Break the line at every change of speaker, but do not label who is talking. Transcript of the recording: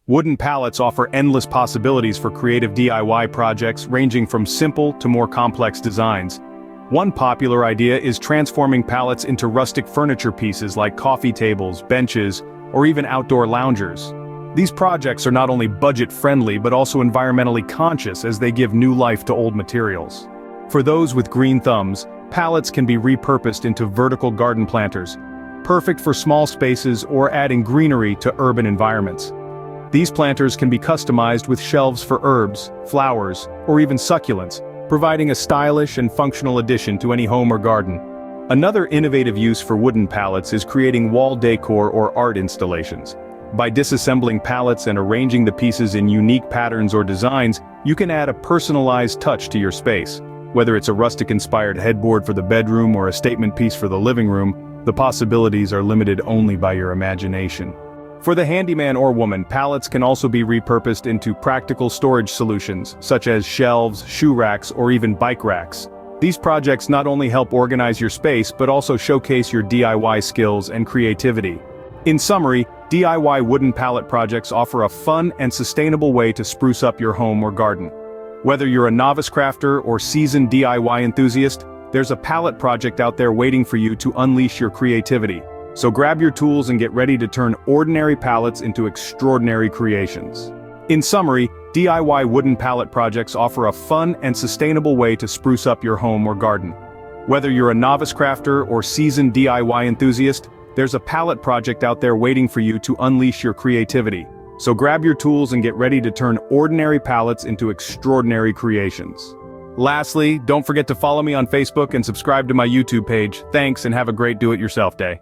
Wooden pallets offer endless possibilities for creative DIY projects ranging from simple to more complex designs. One popular idea is transforming pallets into rustic furniture pieces like coffee tables, benches, or even outdoor loungers. These projects are not only budget-friendly but also environmentally conscious as they give new life to old materials. For those with green thumbs, pallets can be repurposed into vertical garden planters, perfect for small spaces or adding greenery to urban environments. These planters can be customized with shelves for herbs, flowers, or even succulents, providing a stylish and functional addition to any home or garden. Another innovative use for wooden pallets is creating wall decor or art installations. By disassembling pallets and arranging the pieces in unique patterns or designs, you can add a personalized touch to your space. Whether it's a rustic-inspired headboard for the bedroom or a statement piece for the living room, the possibilities are limited only by your imagination. For the handyman or woman, pallets can also be repurposed into practical storage solutions, such as shelves, shoe racks, or even bike racks. These projects not only help organize your space but also showcase your DIY skills and creativity. In summary, DIY wooden pallet projects offer a fun and sustainable way to spruce up your home or garden. Whether you're a novice crafter or seasoned DIY enthusiast, there's a pallet project out there waiting for you to unleash your creativity. So grab your tools and get ready to turn ordinary pallets into extraordinary creations. In summary, DIY wooden pallet projects offer a fun and sustainable way to spruce up your home or garden. Whether you're a novice crafter or seasoned DIY enthusiast, there's a pallet project out there waiting for you to unleash your creativity. So grab your tools and get ready to turn ordinary pallets into extraordinary creations. Lastly, don't forget to follow me on Facebook and subscribe to my YouTube page. Thanks and have a great do-it-yourself day.